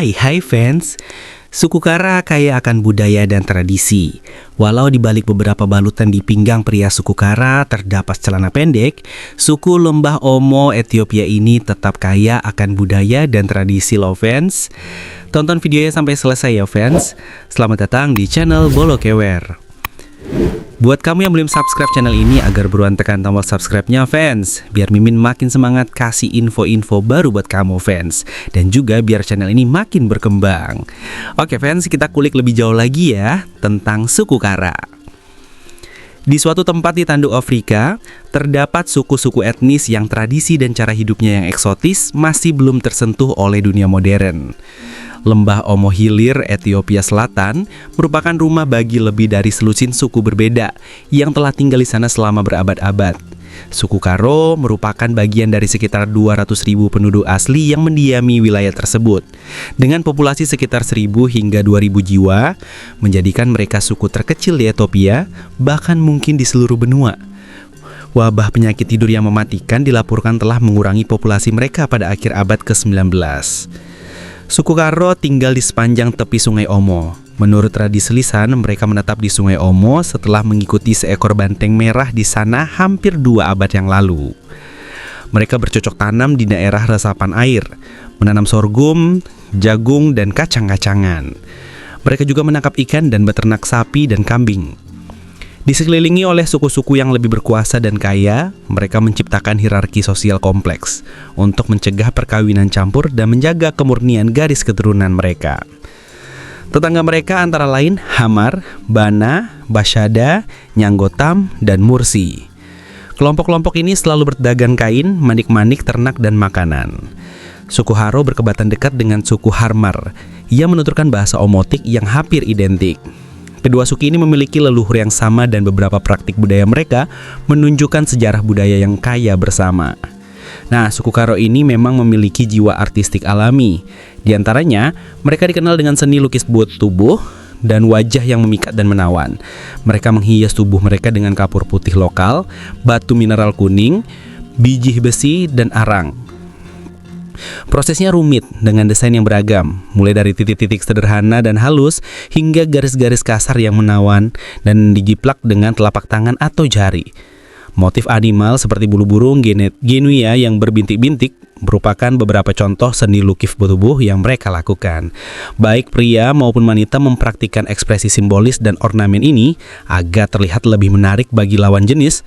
Hai fans. Suku Kara kaya akan budaya dan tradisi. Walau di balik beberapa balutan di pinggang pria suku Kara terdapat celana pendek, suku Lembah Omo Ethiopia ini tetap kaya akan budaya dan tradisi loh fans. Tonton videonya sampai selesai ya fans. Selamat datang di channel Bolokewer. Buat kamu yang belum subscribe channel ini, agar buruan tekan tombol subscribe-nya fans, biar Mimin makin semangat kasih info-info baru buat kamu fans, dan juga biar channel ini makin berkembang. Oke fans, kita kulik lebih jauh lagi ya tentang suku Kara. Di suatu tempat di tanduk Afrika, terdapat suku-suku etnis yang tradisi dan cara hidupnya yang eksotis masih belum tersentuh oleh dunia modern. Lembah Omo Hilir, Ethiopia Selatan, merupakan rumah bagi lebih dari selusin suku berbeda yang telah tinggal di sana selama berabad-abad. Suku Karo merupakan bagian dari sekitar 200.000 penduduk asli yang mendiami wilayah tersebut. Dengan populasi sekitar 1.000 hingga 2.000 jiwa, menjadikan mereka suku terkecil di Ethiopia, bahkan mungkin di seluruh benua. Wabah penyakit tidur yang mematikan dilaporkan telah mengurangi populasi mereka pada akhir abad ke-19. Suku Karo tinggal di sepanjang tepi Sungai Omo. Menurut tradisi lisan, mereka menetap di Sungai Omo setelah mengikuti seekor banteng merah di sana hampir 2 abad yang lalu. Mereka bercocok tanam di daerah resapan air, menanam sorghum, jagung, dan kacang-kacangan. Mereka juga menangkap ikan dan beternak sapi dan kambing. Disekelilingi oleh suku-suku yang lebih berkuasa dan kaya, mereka menciptakan hierarki sosial kompleks untuk mencegah perkawinan campur dan menjaga kemurnian garis keturunan mereka. Tetangga mereka antara lain Hamar, Bana, Bashada, Nyanggotam, dan Mursi. Kelompok-kelompok ini selalu berdagang kain, manik-manik, ternak, dan makanan. Suku Haro berkebatan dekat dengan suku Harmar yang menuturkan bahasa Omotik yang hampir identik. Kedua suku ini memiliki leluhur yang sama dan beberapa praktik budaya mereka menunjukkan sejarah budaya yang kaya bersama. Nah, suku Karo ini memang memiliki jiwa artistik alami. Di antaranya, mereka dikenal dengan seni lukis buat tubuh dan wajah yang memikat dan menawan. Mereka menghias tubuh mereka dengan kapur putih lokal, batu mineral kuning, biji besi, dan arang. Prosesnya rumit dengan desain yang beragam, mulai dari titik-titik sederhana dan halus hingga garis-garis kasar yang menawan dan dijiplak dengan telapak tangan atau jari. Motif animal seperti bulu burung genuia yang berbintik-bintik merupakan beberapa contoh seni lukis tubuh yang mereka lakukan. Baik pria maupun wanita mempraktikkan ekspresi simbolis dan ornamen ini agar terlihat lebih menarik bagi lawan jenis.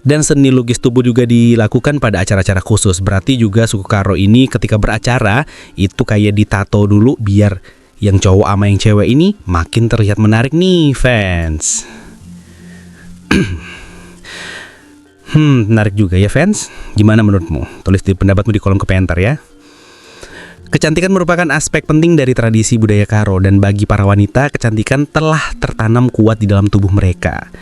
Dan seni lukis tubuh juga dilakukan pada acara-acara khusus. Berarti juga suku Karo ini ketika beracara itu kayak ditato dulu biar yang cowok sama yang cewek ini makin terlihat menarik nih fans. Menarik juga ya fans. Gimana menurutmu? Tulis di pendapatmu di kolom komentar ya. Kecantikan merupakan aspek penting dari tradisi budaya Karo, dan bagi para wanita kecantikan telah tertanam kuat di dalam tubuh mereka.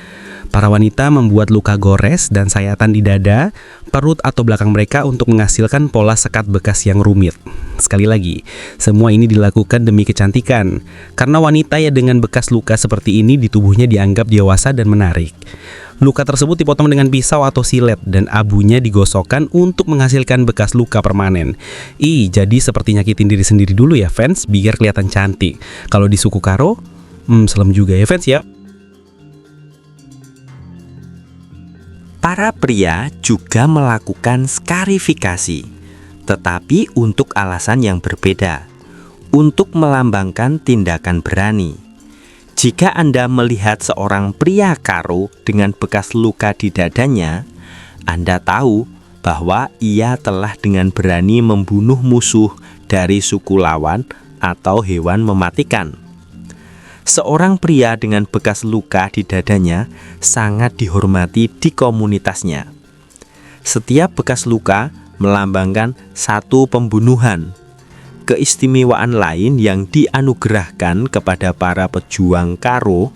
Para wanita membuat luka gores dan sayatan di dada, perut atau belakang mereka untuk menghasilkan pola sekat bekas yang rumit. Sekali lagi, semua ini dilakukan demi kecantikan, karena wanita yang dengan bekas luka seperti ini di tubuhnya dianggap dewasa dan menarik. Luka tersebut dipotong dengan pisau atau silet dan abunya digosokkan untuk menghasilkan bekas luka permanen. Jadi seperti nyakitin diri sendiri dulu ya fans, biar kelihatan cantik. Kalau di suku Karo, serem juga ya fans ya. Para pria juga melakukan skarifikasi, tetapi untuk alasan yang berbeda, untuk melambangkan tindakan berani. Jika Anda melihat seorang pria Karo dengan bekas luka di dadanya, Anda tahu bahwa ia telah dengan berani membunuh musuh dari suku lawan atau hewan mematikan. Seorang pria dengan bekas luka di dadanya sangat dihormati di komunitasnya. Setiap bekas luka melambangkan satu pembunuhan. Keistimewaan lain yang dianugerahkan kepada para pejuang Karo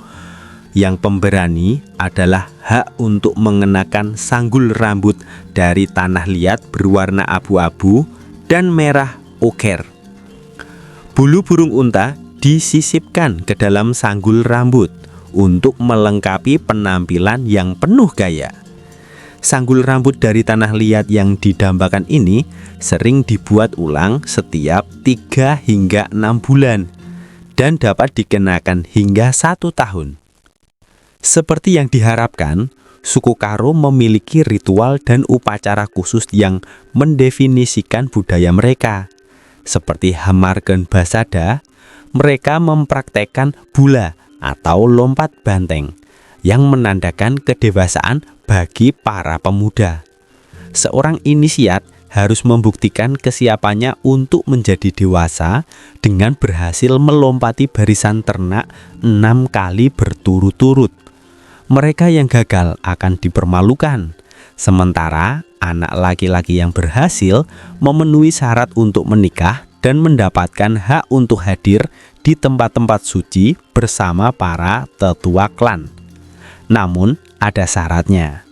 yang pemberani adalah hak untuk mengenakan sanggul rambut dari tanah liat berwarna abu-abu dan merah oker. Bulu burung unta disisipkan ke dalam sanggul rambut untuk melengkapi penampilan yang penuh gaya. Sanggul rambut dari tanah liat yang didambakan ini sering dibuat ulang setiap 3 hingga 6 bulan dan dapat dikenakan hingga 1 tahun. Seperti yang diharapkan, suku Karo memiliki ritual dan upacara khusus yang mendefinisikan budaya mereka. Seperti Hamarken Basada, mereka mempraktekkan bula atau lompat banteng yang menandakan kedewasaan bagi para pemuda. Seorang inisiat harus membuktikan kesiapannya untuk menjadi dewasa dengan berhasil melompati barisan ternak 6 kali berturut-turut. Mereka yang gagal akan dipermalukan, sementara anak laki-laki yang berhasil memenuhi syarat untuk menikah dan mendapatkan hak untuk hadir di tempat-tempat suci bersama para tetua klan. Namun, ada syaratnya.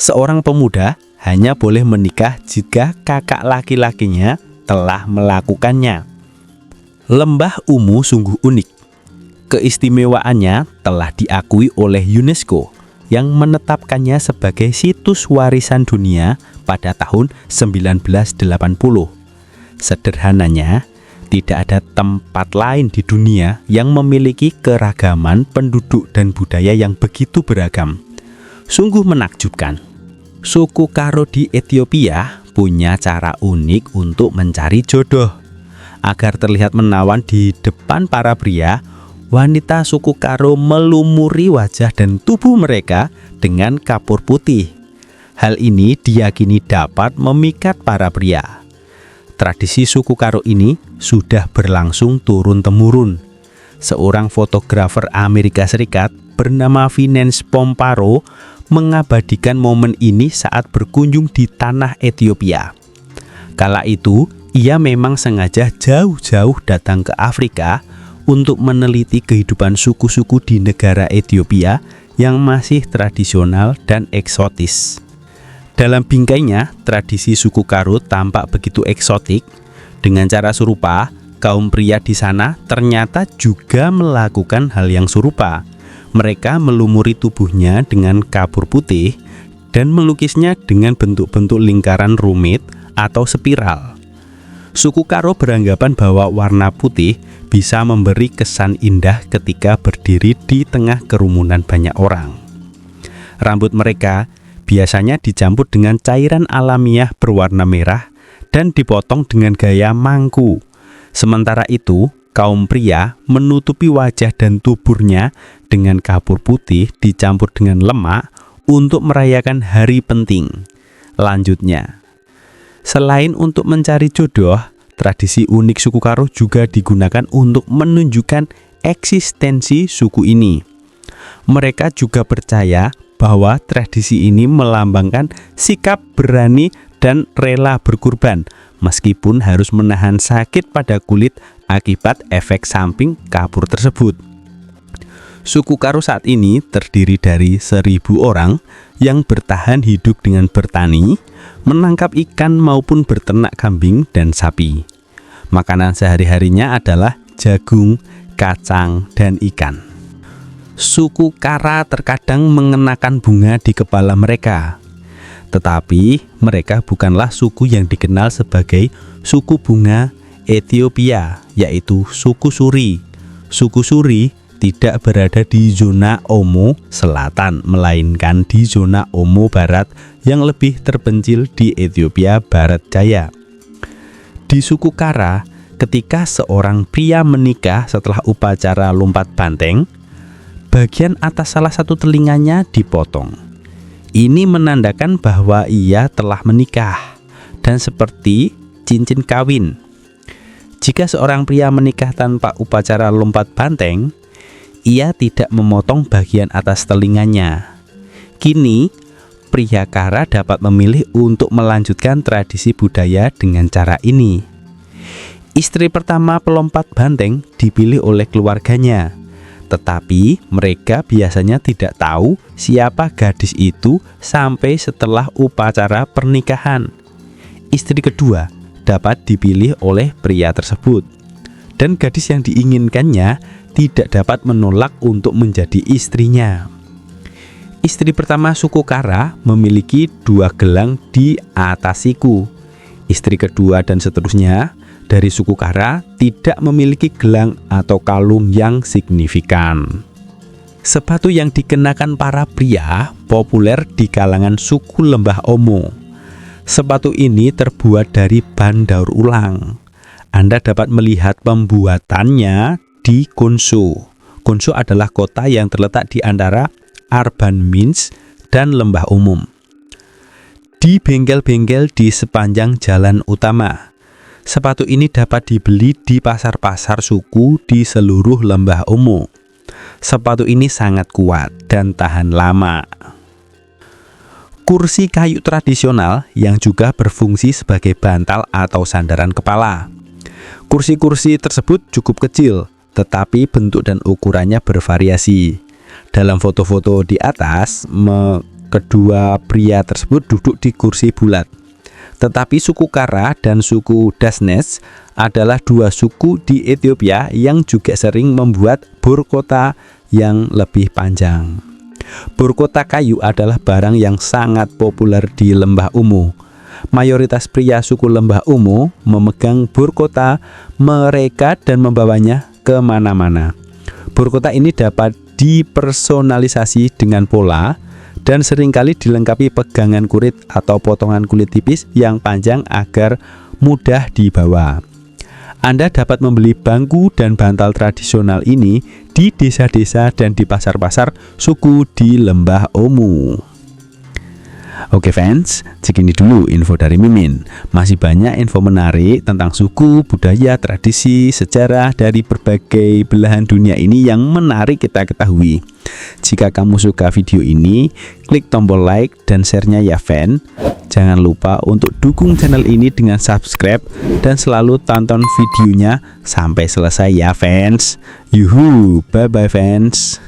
Seorang pemuda hanya boleh menikah jika kakak laki-lakinya telah melakukannya. Lembah Umu sungguh unik. Keistimewaannya telah diakui oleh UNESCO yang menetapkannya sebagai situs warisan dunia pada tahun 1980. Sederhananya, tidak ada tempat lain di dunia yang memiliki keragaman penduduk dan budaya yang begitu beragam. Sungguh menakjubkan. Suku Karo di Ethiopia punya cara unik untuk mencari jodoh. Agar terlihat menawan di depan para pria, wanita suku Karo melumuri wajah dan tubuh mereka dengan kapur putih. Hal ini diyakini dapat memikat para pria. Tradisi suku Karo ini sudah berlangsung turun-temurun. Seorang fotografer Amerika Serikat bernama Vinence Pomparo mengabadikan momen ini saat berkunjung di tanah Ethiopia. Kala itu, ia memang sengaja jauh-jauh datang ke Afrika untuk meneliti kehidupan suku-suku di negara Ethiopia yang masih tradisional dan eksotis. Dalam bingkainya, tradisi suku Karo tampak begitu eksotik. Dengan cara serupa, kaum pria di sana ternyata juga melakukan hal yang serupa. Mereka melumuri tubuhnya dengan kapur putih dan melukisnya dengan bentuk-bentuk lingkaran rumit atau spiral. Suku Karo beranggapan bahwa warna putih bisa memberi kesan indah ketika berdiri di tengah kerumunan banyak orang. Rambut mereka biasanya dicampur dengan cairan alamiah berwarna merah dan dipotong dengan gaya mangku. Sementara itu, kaum pria menutupi wajah dan tuburnya dengan kapur putih dicampur dengan lemak untuk merayakan hari penting. Lanjutnya, selain untuk mencari jodoh, tradisi unik suku Karo juga digunakan untuk menunjukkan eksistensi suku ini. Mereka juga percaya bahwa tradisi ini melambangkan sikap berani dan rela berkorban, meskipun harus menahan sakit pada kulit akibat efek samping kapur tersebut. Suku Karo saat ini terdiri dari 1.000 orang yang bertahan hidup dengan bertani, menangkap ikan maupun berternak kambing dan sapi. Makanan sehari-harinya adalah jagung, kacang, dan ikan. Suku Kara terkadang mengenakan bunga di kepala mereka. Tetapi mereka bukanlah suku yang dikenal sebagai suku bunga Ethiopia, yaitu suku Suri. Suku Suri tidak berada di zona Omo Selatan, melainkan di zona Omo Barat yang lebih terpencil di Ethiopia Barat Jaya. Di suku Kara, ketika seorang pria menikah setelah upacara lompat banteng, bagian atas salah satu telinganya dipotong. Ini menandakan bahwa ia telah menikah dan seperti cincin kawin. Jika seorang pria menikah tanpa upacara lompat banteng, ia tidak memotong bagian atas telinganya. Kini, pria Kara dapat memilih untuk melanjutkan tradisi budaya dengan cara ini. Istri pertama pelompat banteng dipilih oleh keluarganya. Tetapi mereka biasanya tidak tahu siapa gadis itu sampai setelah upacara pernikahan. Istri kedua dapat dipilih oleh pria tersebut, dan gadis yang diinginkannya tidak dapat menolak untuk menjadi istrinya. Istri pertama suku Kara memiliki 2 gelang di atas siku. Istri kedua dan seterusnya dari suku Kara tidak memiliki gelang atau kalung yang signifikan. Sepatu yang dikenakan para pria populer di kalangan suku Lembah Omo. Sepatu ini terbuat dari bahan daur ulang. Anda dapat melihat pembuatannya di Konso. Konso adalah kota yang terletak di antara Arban Mins dan Lembah Umum. Di bengkel-bengkel di sepanjang jalan utama. Sepatu ini dapat dibeli di pasar-pasar suku di seluruh Lembah Omo. Sepatu ini sangat kuat dan tahan lama. Kursi kayu tradisional yang juga berfungsi sebagai bantal atau sandaran kepala. Kursi-kursi tersebut cukup kecil, tetapi bentuk dan ukurannya bervariasi. Dalam foto-foto di atas, kedua pria tersebut duduk di kursi bulat. Tetapi suku Kara dan suku Dasnes adalah 2 suku di Ethiopia yang juga sering membuat burkota yang lebih panjang. Burkota kayu adalah barang yang sangat populer di Lembah Omo. Mayoritas pria suku Lembah Omo memegang burkota mereka dan membawanya kemana-mana. Burkota ini dapat dipersonalisasi dengan pola dan seringkali dilengkapi pegangan kulit atau potongan kulit tipis yang panjang agar mudah dibawa. Anda dapat membeli bangku dan bantal tradisional ini di desa-desa dan di pasar-pasar suku di Lembah Omo. Oke fans, segini dulu info dari Mimin. Masih banyak info menarik tentang suku, budaya, tradisi, sejarah dari berbagai belahan dunia ini yang menarik kita ketahui. Jika kamu suka video ini, klik tombol like dan share-nya ya fan. Jangan lupa untuk dukung channel ini dengan subscribe dan selalu tonton videonya sampai selesai ya fans. Yuhu, bye bye fans.